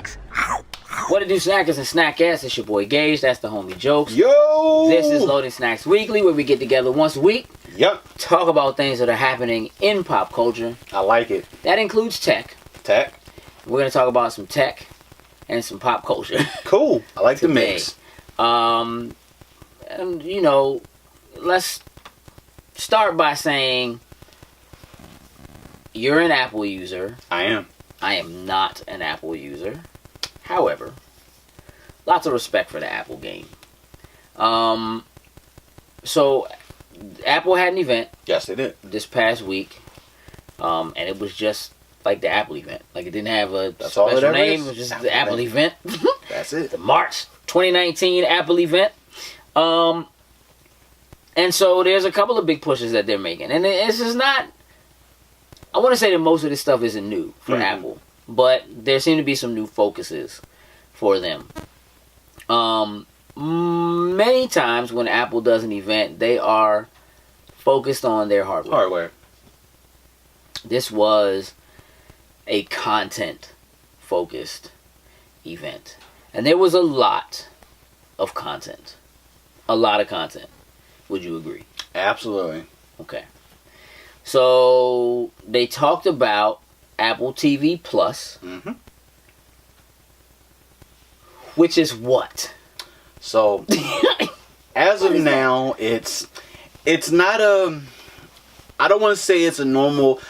snacks? What it do, snackers and snackettes? It's your boy Gage. That's the homie Jokes. Yo! This is Loading Snacks Weekly, where we get together once a week. Yep. Talk about things that are happening in pop culture. I like it. That includes tech. Tech. We're going to talk about some tech and some pop culture. Cool. I like today. the mix. And, you know, let's start by saying you're an Apple user. I am. I am not an Apple user. However, lots of respect for the Apple game. So, Apple had an event. Yes, they did. This past week. And it was just like the Apple event. Like, it didn't have a That's all special it ever name. is. It was just the Apple event. That's it. The March 2019 Apple event. And so there's a couple of big pushes that they're making. And this is not... I want to say that most of this stuff isn't new for Apple. But there seem to be some new focuses for them. Many times when Apple does an event, they are focused on their hardware. This was a content-focused event. And there was a lot of content. A lot of content. Would you agree? Absolutely. Okay. So, they talked about Apple TV Plus. Mm-hmm. Which is what? So, as of now, it's not a... I don't want to say it's a normal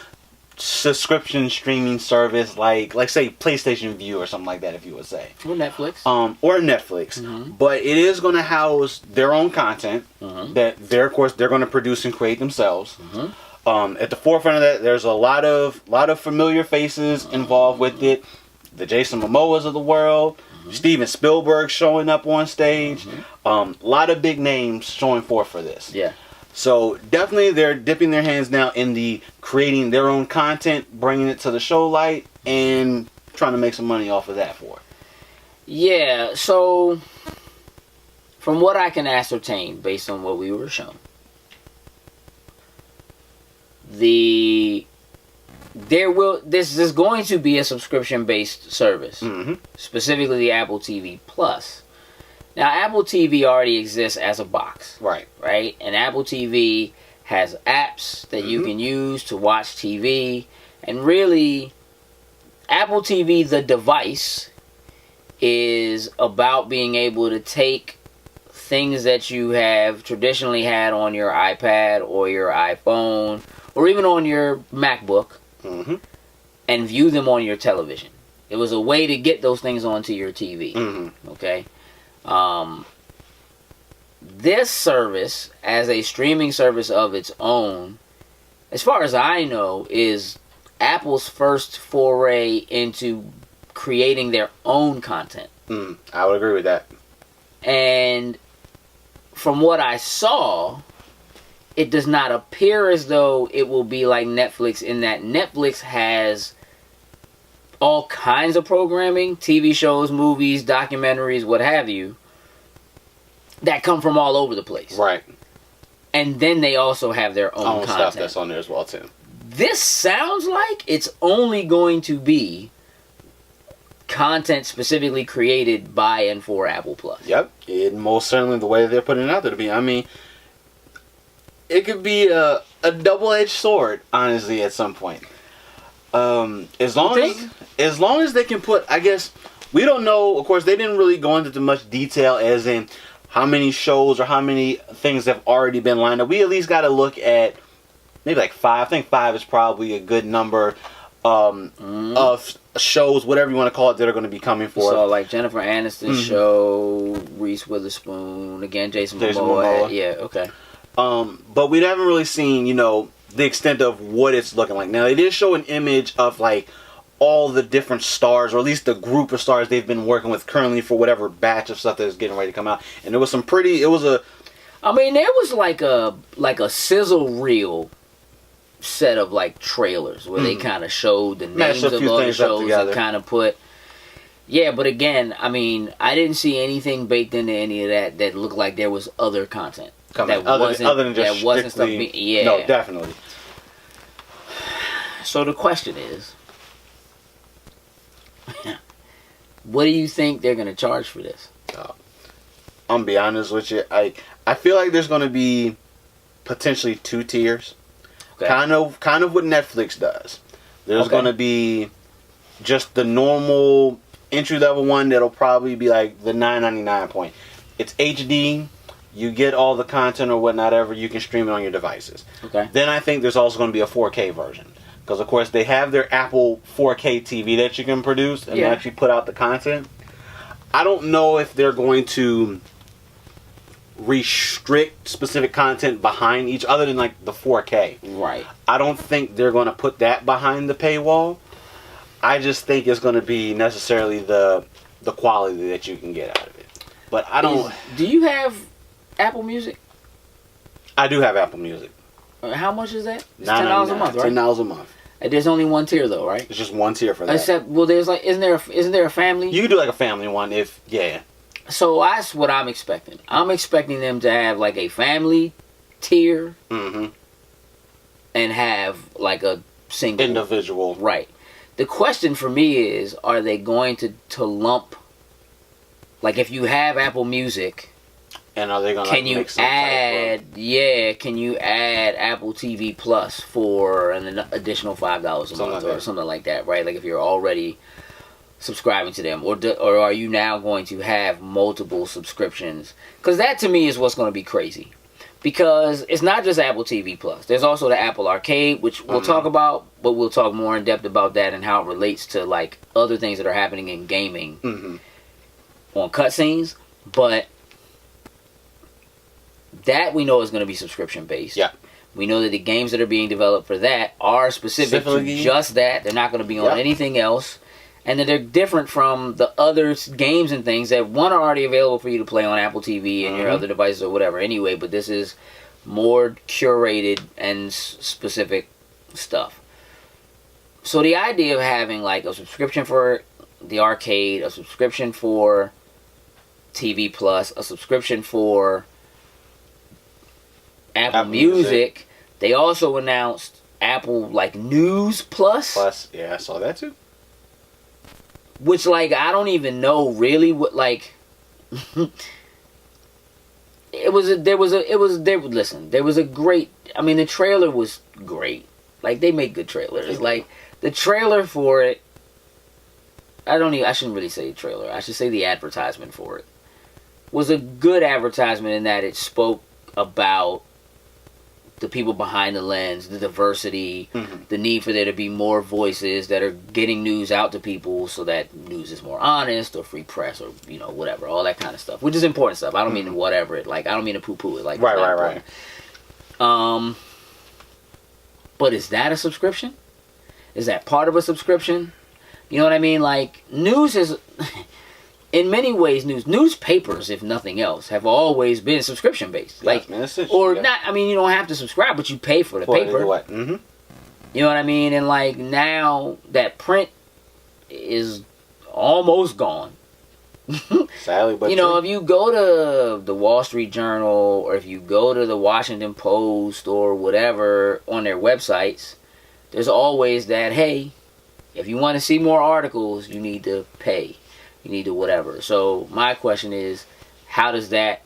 subscription streaming service like say PlayStation View or something like that, if you would say. Or Netflix. Or Netflix. Mm-hmm. But it is going to house their own content that they're going to produce and create themselves. At the forefront of that, there's a lot of familiar faces involved with it. The Jason Momoas of the world, Steven Spielberg showing up on stage. A lot of big names showing forth for this. Yeah. So definitely they're dipping their hands now in the creating their own content, bringing it to the show light, and trying to make some money off of that for it. Yeah, so from what I can ascertain based on what we were shown, this is going to be a subscription-based service, specifically the Apple TV Plus. Now, Apple TV already exists as a box, right? And Apple TV has apps that you can use to watch TV, and really, Apple TV, the device, is about being able to take things that you have traditionally had on your iPad or your iPhone or even on your MacBook and view them on your television. It was a way to get those things onto your TV. Okay? This service, as a streaming service of its own, as far as I know, is Apple's first foray into creating their own content. I would agree with that. And from what I saw, it does not appear as though it will be like Netflix, in that Netflix has all kinds of programming, TV shows, movies, documentaries, what have you, that come from all over the place. Right. And then they also have their own content. Stuff that's on there as well, too. This sounds like it's only going to be content specifically created by and for Apple Plus. Yep. It most certainly the way they're putting it out there to be. I mean, it could be a double-edged sword, honestly, at some point. As long as they can put, I guess, we don't know, of course, they didn't really go into too much detail as in how many shows or how many things have already been lined up. We at least got to look at maybe like 5. I think 5 is probably a good number of shows, whatever you want to call it, that are going to be coming forth. So, like Jennifer Aniston's show, Reese Witherspoon, again, Jason Momoa. Yeah, okay. But we haven't really seen, the extent of what it's looking like. Now, it is show an image of, like, all the different stars, or at least the group of stars they've been working with currently for whatever batch of stuff that's getting ready to come out. And there was there was like a sizzle reel set of like trailers where they kind of showed the names of all the shows and kind of put... Yeah, but again, I mean, I didn't see anything baked into any of that looked like there was other content. Other than just strictly... Yeah. No, definitely. So the question is, What do you think they're gonna charge for this? I'm gonna be honest with you. I feel like there's gonna be potentially 2 tiers. Okay. Kind of what Netflix does. There's gonna be just the normal entry level one that'll probably be like the $9.99 point. It's HD. You get all the content or whatever. You can stream it on your devices. Okay. Then I think there's also going to be a 4K version. Because, of course, they have their Apple 4K TV that you can produce and actually put out the content. I don't know if they're going to restrict specific content behind each, other than, like, the 4K. Right. I don't think they're going to put that behind the paywall. I just think it's going to be necessarily the quality that you can get out of it. But I don't... Do you have Apple Music? I do have Apple Music. How much is that? It's $10 a month, right? $10 a month. There's only one tier though, right? It's just one tier for that. Except, well, there's like, isn't there a family? You can do like a family one if, So that's what I'm expecting. I'm expecting them to have like a family tier, and have like a single individual. Right. The question for me is, are they going to lump? Like, if you have Apple Music. And are they gonna? Can you add? Can you add Apple TV Plus for an additional $5 a month or something like that? Right, like if you're already subscribing to them, or are you now going to have multiple subscriptions? Because that to me is what's going to be crazy. Because it's not just Apple TV Plus. There's also the Apple Arcade, which we'll talk about, but we'll talk more in depth about that and how it relates to like other things that are happening in gaming on cutscenes, but. That we know is going to be subscription based. Yeah. We know that the games that are being developed for that are specific to just that. They're not going to be on anything else. And that they're different from the other games and things that, one, are already available for you to play on Apple TV and your other devices or whatever anyway. But this is more curated and specific stuff. So the idea of having like a subscription for the arcade, a subscription for TV Plus, a subscription for Apple Music. They also announced Apple like News Plus. Yeah, I saw that too. Which like I don't even know really what like. There was a great. I mean, the trailer was great. Like they make good trailers. Like the trailer for it. I shouldn't really say trailer. I should say the advertisement for it was a good advertisement in that it spoke about the people behind the lens, the diversity, the need for there to be more voices that are getting news out to people so that news is more honest, or free press, or, whatever, all that kind of stuff, which is important stuff. I don't mean whatever it, like, I don't mean to poo-poo it, like, right. But is that a subscription? Is that part of a subscription? You know what I mean? Like, news is... In many ways, newspapers, if nothing else, have always been subscription based. Not. I mean, you don't have to subscribe, but you pay for the paper. You know what I mean? And like now that print is almost gone. Sadly, but if you go to the Wall Street Journal or if you go to the Washington Post or whatever on their websites, there's always that, hey, if you want to see more articles, you need to pay. You need to whatever. So my question is, how does that,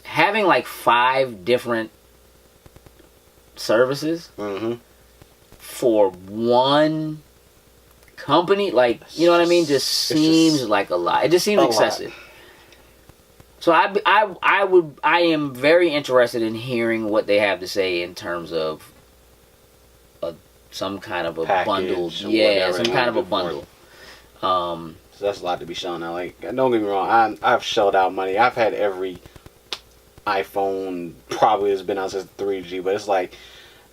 having like 5 different services for one company, like, you know what I mean, just seems like a lot. It just seems excessive. So I am very interested in hearing what they have to say in terms of some kind of a bundle. Yeah, some kind of a bundle. So that's a lot to be shown out. Like, don't get me wrong, I've shelled out money. I've had every iPhone probably has been out since 3G, but it's like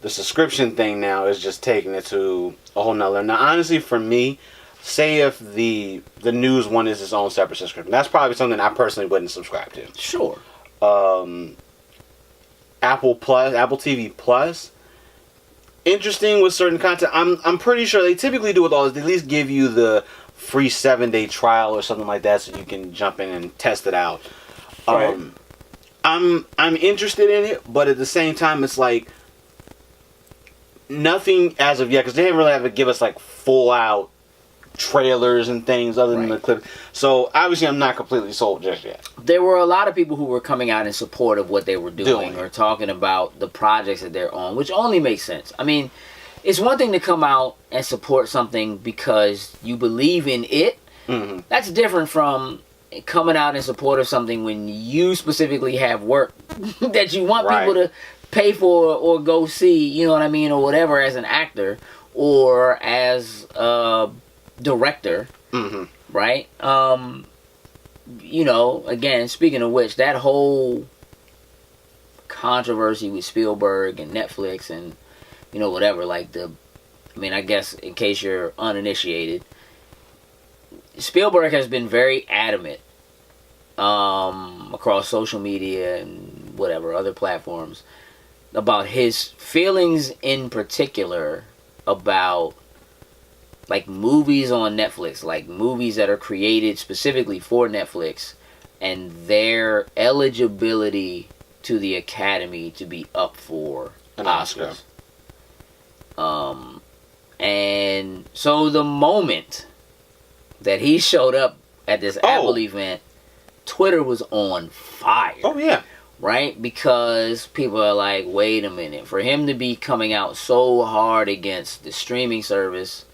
the subscription thing now is just taking it to a whole nother. Now, honestly, for me, say if the news one is its own separate subscription, that's probably something I personally wouldn't subscribe to. Sure. Apple TV Plus, interesting with certain content. I'm pretty sure they typically do with all this. They at least give you the free 7-day trial or something like that, so you can jump in and test it out. Right. I'm interested in it, but at the same time, it's like nothing as of yet, because they didn't really have to give us like full out trailers and things other than Right. the clip. So obviously I'm not completely sold just yet. There were a lot of people who were coming out in support of what they were doing or talking about the projects that they're on, which only makes sense. I mean, it's one thing to come out and support something because you believe in it. Mm-hmm. That's different from coming out in support of something when you specifically have work that you want people to pay for or go see, you know what I mean, or whatever, as an actor or as a director, right? You know, again, speaking of which, that whole controversy with Spielberg and Netflix and, you know, whatever, like I mean, I guess in case you're uninitiated, Spielberg has been very adamant across social media and whatever, other platforms, about his feelings in particular about like movies on Netflix, like movies that are created specifically for Netflix and their eligibility to the Academy to be up for an Oscars. And so the moment that he showed up at this Apple event, Twitter was on fire. Oh, yeah. Right? Because people are like, wait a minute. For him to be coming out so hard against the streaming service,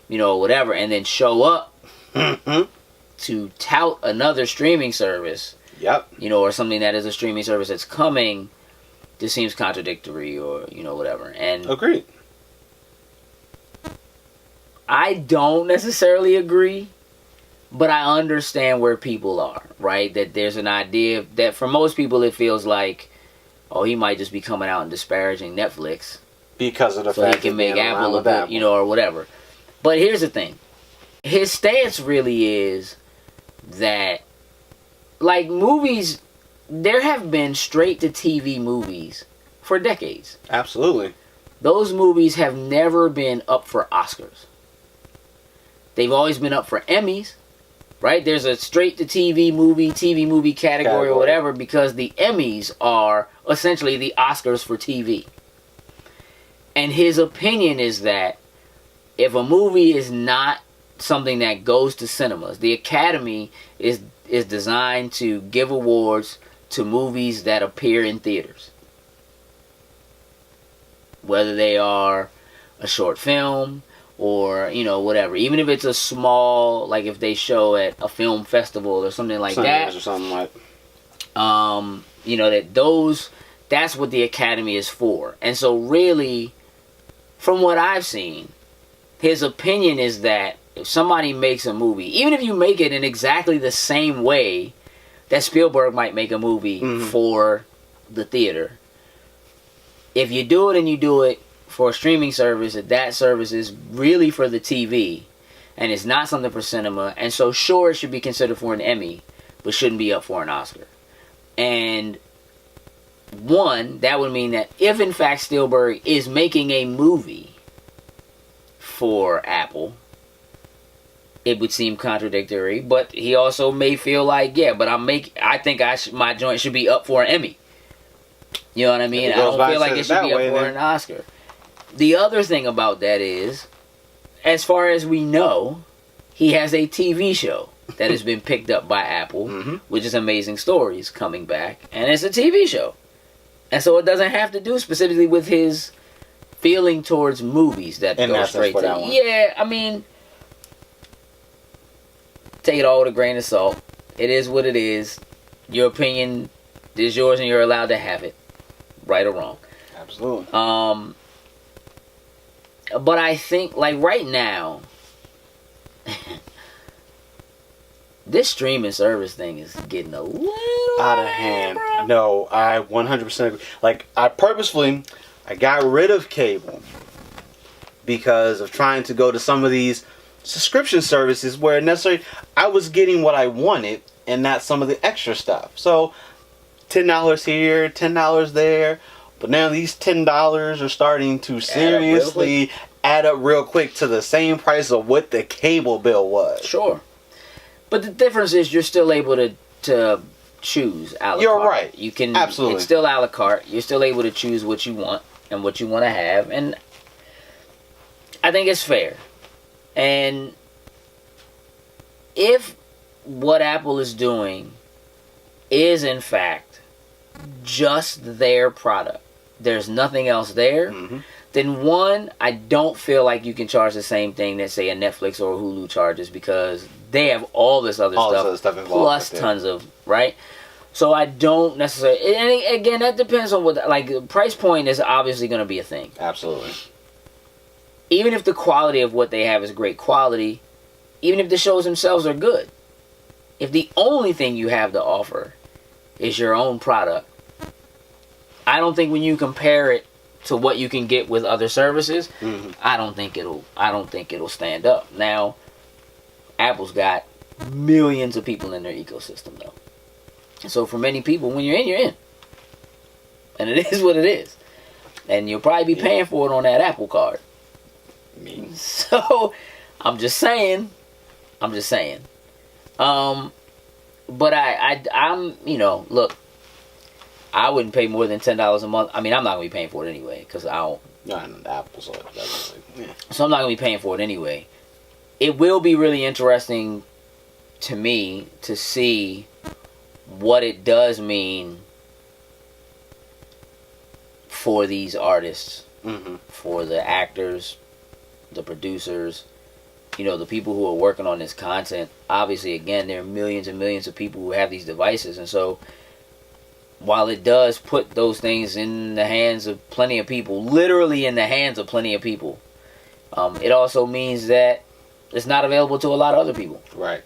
you know, whatever, and then show up to tout another streaming service, you know, or something that is a streaming service that's coming, this seems contradictory or, you know, whatever. And agreed. I don't necessarily agree, but I understand where people are, right? That there's an idea that for most people it feels like, oh, he might just be coming out and disparaging Netflix because of the so fact he can that make Apple a bit, you know, or whatever. But here's the thing. His stance really is that, like, movies, there have been straight-to-TV movies for decades. Absolutely. Those movies have never been up for Oscars. They've always been up for Emmys, right? There's a straight-to-TV movie category or whatever, because the Emmys are essentially the Oscars for TV. And his opinion is that if a movie is not something that goes to cinemas, the Academy is designed to give awards to movies that appear in theaters. Whether they are a short film or, you know, whatever. Even if it's a small, like if they show at a film festival or something like that. Or something like. You know, that's what the Academy is for. And so really, from what I've seen, his opinion is that if somebody makes a movie, even if you make it in exactly the same way that Spielberg might make a movie for the theater, if you do it and you do it for a streaming service, that service is really for the TV and it's not something for cinema, and so sure, it should be considered for an Emmy, but shouldn't be up for an Oscar. And one, that would mean that if in fact Spielberg is making a movie for Apple, it would seem contradictory, but he also may feel like, yeah, but I think my joint should be up for an Emmy. You know what I mean? I don't feel like it should be up for an Oscar. The other thing about that is, as far as we know, he has a TV show that has been picked up by Apple, which is Amazing Stories, coming back, and it's a TV show. And so it doesn't have to do specifically with his feeling towards movies that go straight to. Yeah, I mean, take it all with a grain of salt. It is what it is. Your opinion is yours, and you're allowed to have it, right or wrong. Absolutely. But I think, like, right now, this streaming service thing is getting a little out of hand. Bro. No, I 100% agree. Like, I got rid of cable because of trying to go to some of these subscription services where necessarily I was getting what I wanted and not some of the extra stuff. So, $10 here, $10 there. But now these $10 are starting to seriously add up real quick to the same price of what the cable bill was. Sure. But the difference is you're still able to choose a la carte. You're right. You can, absolutely. It's still a la carte. You're still able to choose what you want and what you want to have. And I think it's fair. And if what Apple is doing is in fact just their product, there's nothing else there, then one, I don't feel like you can charge the same thing that, say, a Netflix or a Hulu charges, because they have all this other stuff involved, plus tons of, right? So I don't necessarily, and again, that depends on what, like, price point is obviously going to be a thing. Absolutely. Even if the quality of what they have is great quality, even if the shows themselves are good, if the only thing you have to offer is your own product, I don't think when you compare it to what you can get with other services, I don't think it'll stand up. Now, Apple's got millions of people in their ecosystem, though. So for many people, when you're in, you're in. And it is what it is. And you'll probably be paying for it on that Apple card. So, I'm just saying. But I'm, you know, look, I wouldn't pay more than $10 a month. I mean, I'm not going to be paying for it anyway, because I don't. No, Apple, so I'm not going to be paying for it anyway. It will be really interesting to me to see what it does mean for these artists, for the actors, the producers, you know, the people who are working on this content. Obviously, again, there are millions and millions of people who have these devices, and so while it does put those things in the hands of plenty of people, literally in the hands of plenty of people, it also means that it's not available to a lot of other people. Right.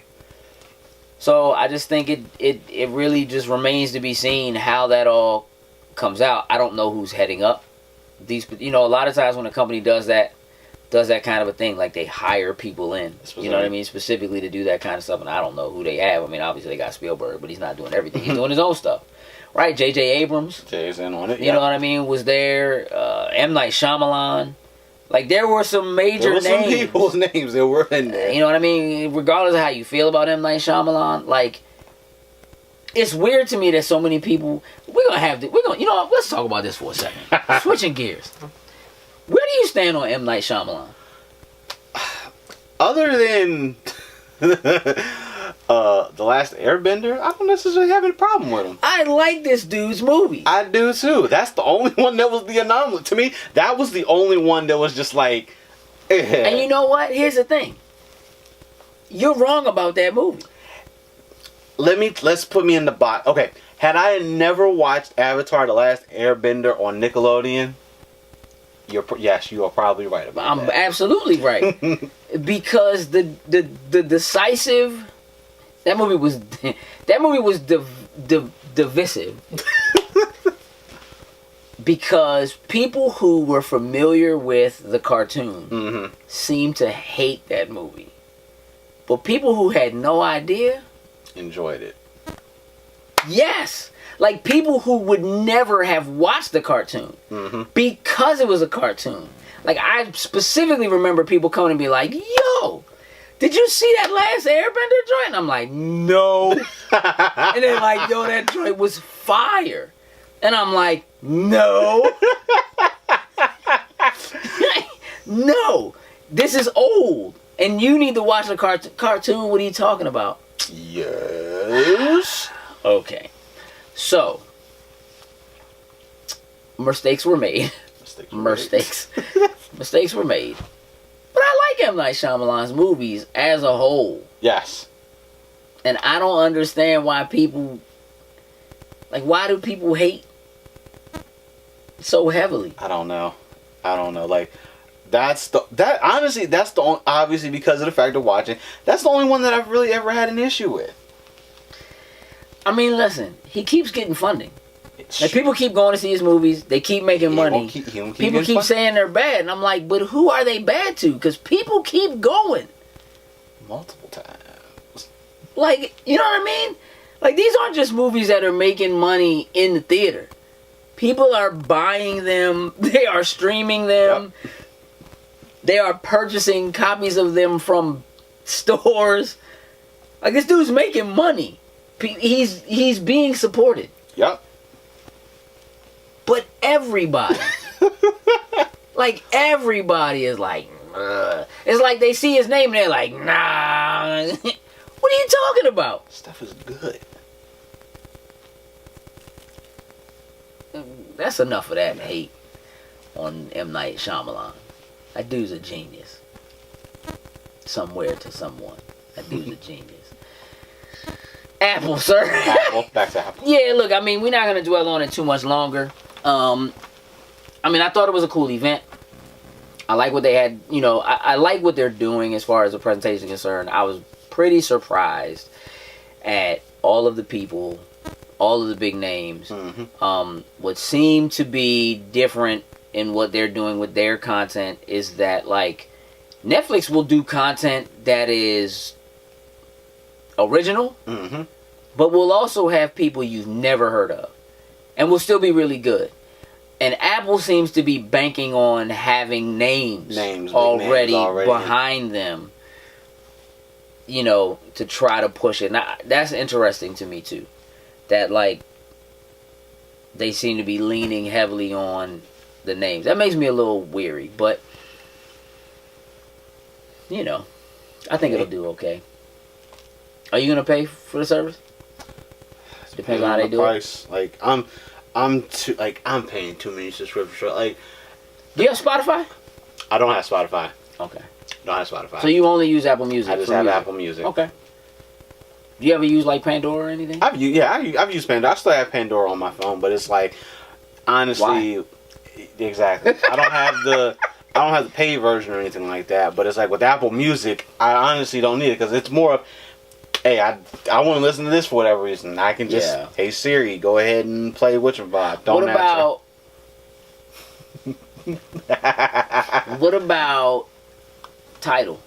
So I just think it really just remains to be seen how that all comes out. I don't know who's heading up these. You know, a lot of times when a company does that kind of a thing, like they hire people in, you know what I mean, specifically to do that kind of stuff, and I don't know who they have. I mean, obviously they got Spielberg, but he's not doing everything. He's doing his own stuff. Right, J.J. Abrams. Jay's in on it. You know what I mean? Was there. M. Night Shyamalan. Like, there were some major names. There were some people's names that were in there. You know what I mean? Regardless of how you feel about M. Night Shyamalan, like, it's weird to me that so many people. You know what? Let's talk about this for a second. Switching gears. Where do you stand on M. Night Shyamalan? Other than The Last Airbender, I don't necessarily have any problem with him. I like this dude's movie. I do too. That's the only one that was the anomaly. To me, that was the only one that was just like... And you know what? Here's the thing. You're wrong about that movie. Let's put me in the box. Okay, had I never watched Avatar: The Last Airbender on Nickelodeon, yes, you are probably right about that. I'm absolutely right. Because the decisive... That movie was divisive. Because people who were familiar with the cartoon seemed to hate that movie. But people who had no idea enjoyed it. Yes. Like people who would never have watched the cartoon because it was a cartoon. Like, I specifically remember people coming and be like, yo, did you see that Last Airbender joint? And I'm like, no. And they're like, yo, that joint was fire. And I'm like, no. No. This is old. And you need to watch the cartoon. What are you talking about? Yes. Okay. So, mistakes were made. Mistakes were made. But I like M. Night Shyamalan's movies as a whole. Yes. And I don't understand why people... Like, why do people hate so heavily? I don't know. Like, honestly, that's the only... Obviously, because of the fact of watching, that's the only one that I've really ever had an issue with. I mean, listen, he keeps getting funding. Like, people keep going to see his movies. They keep making money. People keep saying they're bad. And I'm like, but who are they bad to? Because people keep going. Multiple times. Like, you know what I mean? Like, these aren't just movies that are making money in the theater. People are buying them. They are streaming them. Yep. They are purchasing copies of them from stores. Like, this dude's making money. He's being supported. Yep. But everybody, like, everybody is like, ugh. It's like they see his name and they're like, nah. What What are you talking about? Stuff is good. That's enough of that hate on M. Night Shyamalan. That dude's a genius. Somewhere to someone. That dude's a genius. Apple, sir. Apple. Back to Apple. Yeah, look, I mean, we're not going to dwell on it too much longer. I mean, I thought it was a cool event. I like what they had, you know, I like what they're doing as far as the presentation is concerned. I was pretty surprised at all of the people, all of the big names. What seemed to be different in what they're doing with their content is that, like, Netflix will do content that is original, but will also have people you've never heard of, and will still be really good. And Apple seems to be banking on having names already behind them, you know, to try to push it. Now, that's interesting to me too. That, like, they seem to be leaning heavily on the names. That makes me a little weary, but you know, I think it'll do okay. Are you gonna pay for the service? Depends on how they do price. Like I'm paying too many subscriptions. Like, do you have Spotify? I don't have Spotify. Okay. Don't have Spotify. So you only use Apple Music? I just have Apple Music. Okay. Do you ever use like Pandora or anything? I've used Pandora. I still have Pandora on my phone, but it's like, honestly, exactly. I don't have the paid version or anything like that. But it's like with Apple Music, I honestly don't need it because it's more of, hey, I want to listen to this for whatever reason. I can just, hey Siri, go ahead and play Witcher-Vibe. Don't answer. What about Tidal?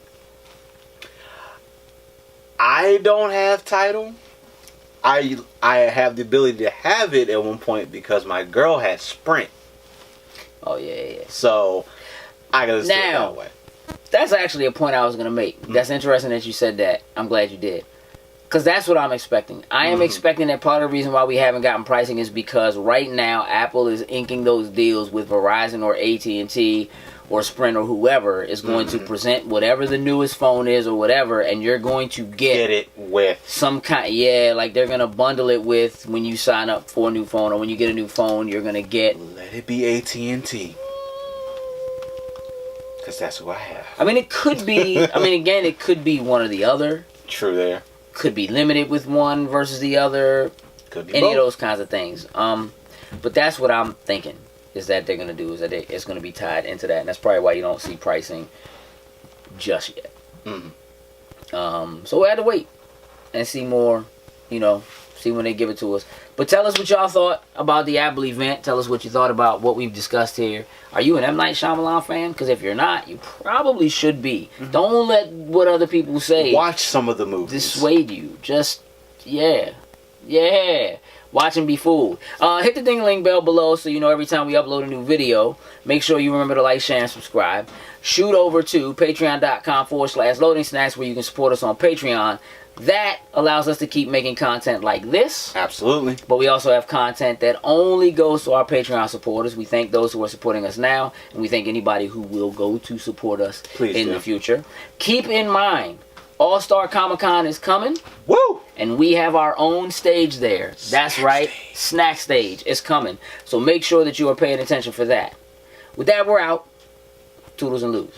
I don't have Tidal. I have the ability to have it at one point because my girl had Sprint. Oh yeah. So I gotta stay that way. That's actually a point I was gonna make. That's interesting that you said that. I'm glad you did. Because that's what I'm expecting. I am expecting that part of the reason why we haven't gotten pricing is because right now Apple is inking those deals with Verizon or AT&T or Sprint or whoever is going to present whatever the newest phone is or whatever, and you're going to get it with some kind. Yeah, like they're gonna bundle it with when you sign up for a new phone, or when you get a new phone, you're gonna get. Let it be AT&T. Because that's who I have. I mean, it could be. I mean, again, it could be one or the other. True there. Could be limited with one versus the other. Could be any both. of those kinds of things. But that's what I'm thinking is that they're gonna do is that it's gonna be tied into that, and that's probably why you don't see pricing just yet. So we had to wait and see more. You know, see when they give it to us. But tell us what y'all thought about the Apple event. Tell us what you thought about what we've discussed here. Are you an M. Night Shyamalan fan? Because if you're not, you probably should be. Don't let what other people say watch some of the movies dissuade you. Just watch and be fooled. Hit the ding-a-ling bell below so you know every time we upload a new video. Make sure you remember to like, share, and subscribe. Shoot over to patreon.com/loading snacks where you can support us on Patreon. That allows us to keep making content like this. Absolutely. But we also have content that only goes to our Patreon supporters. We thank those who are supporting us now, and we thank anybody who will go to support us in the future. Keep in mind, All-Star Comic-Con is coming. Woo! And we have our own stage there. That's right. Snack Stage is coming. So make sure that you are paying attention for that. With that, we're out. Toodles and loos.